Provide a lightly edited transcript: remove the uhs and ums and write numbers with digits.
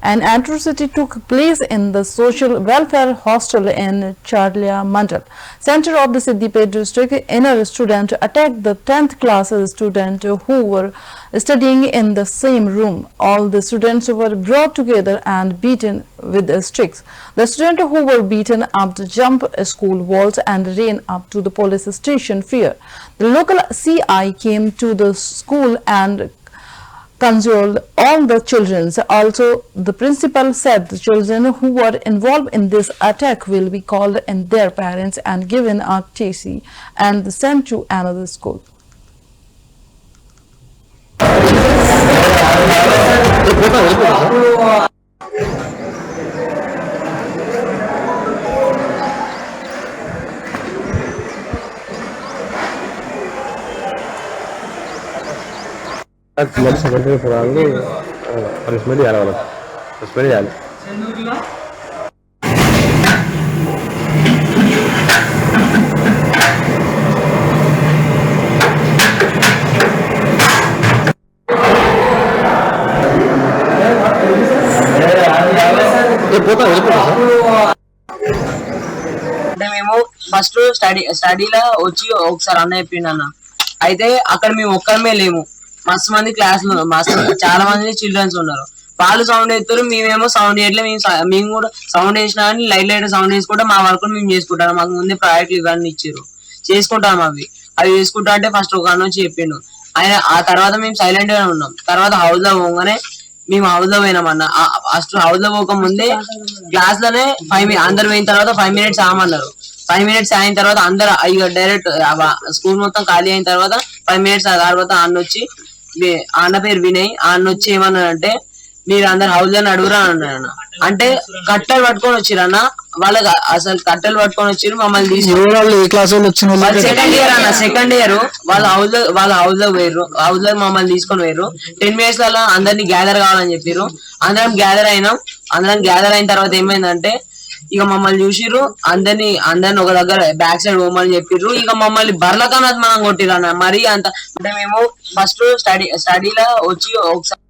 An atrocity took place in the social welfare hostel in Charlia Mandal, center of the Siddipet district. A student attacked the 10th class student who were studying in the same room. All the students were brought together and beaten with sticks. The students who were beaten up jumped school walls and ran up to the police station fear. The local CI came to the school and consoled all the children. Also, the principal said the children who were involved in this attack will be called in their parents and given a TC and sent to another school. మళ్ళీ secondary పోరాలు punishment చేయాలి వాళ్ళకి suspend చేయాలి. అంటే మేము first స్టడీలో వచ్చి ఒకసారి అన్న చెప్పిండు అన్న. అయితే అక్కడ మేము ఒక్కరమే లేము, మస్తు మంది క్లాసులు చాలా మంది చిల్డ్రన్స్ ఉన్నారు. వాళ్ళు సౌండ్ ఎత్తారు, మేమేమో సౌండ్ చేయట్లే. మేము కూడా సౌండ్ వేసినా కానీ లైట్ సౌండ్ వేసుకుంటే మా వర్క్ మేము చేసుకుంటాం. మాకు ముందే ప్రాజెక్టులు ఇవన్నీ ఇచ్చారు, చేసుకుంటాం. అవి చేసుకుంటా అంటే ఫస్ట్ ఒక అన్న వచ్చి చెప్పిండు ఆయన. ఆ తర్వాత మేము సైలెంట్ గా ఉన్నాం. తర్వాత హౌస్ లో పోగానే మేము హౌస్ లో పోయినామన్న. ఫస్ట్ హౌస్ లో పోక ముందే క్లాస్ లోనే అందరు పోయిన తర్వాత 5 minutes ఆమన్నారు. 5 minutes అయిన తర్వాత అందరు ఇక డైరెక్ట్ స్కూల్ మొత్తం ఖాళీ అయిన తర్వాత 5 minutes తర్వాత అన్న వచ్చి, అన్న పేరు వినయ్, అన్న వచ్చి ఏమన్నాడంటే మీరు అందరు హౌస్ లో అడుగురా అన్నాడు. అంటే కట్టెలు పట్టుకొని వచ్చిరన్న. వాళ్ళకి అసలు కట్టెలు పట్టుకొని వచ్చిరు, మమ్మల్ని తీసుకుని సెకండ్ ఇయర్ వాళ్ళ హౌస్ లో పోయారు. హౌస్ లో మమ్మల్ని తీసుకొని పోయారు. 10 minutes లలో అందరినీ గ్యాదర్ కావాలని చెప్పారు. అందరం గ్యాదర్ అయినాం. అందరం గ్యాదర్ అయిన తర్వాత ఏమైందంటే ఇక మమ్మల్ని చూసిర్రు, అందరిని ఒక దగ్గర బ్యాక్ సైడ్ పోమని చెప్పిర్రు. ఇక మమ్మల్ని బర్లకన్నది మనం కొట్టిరన్న. మరి అంత అంటే మేము ఫస్ట్ స్టడీలో వచ్చి ఒకసారి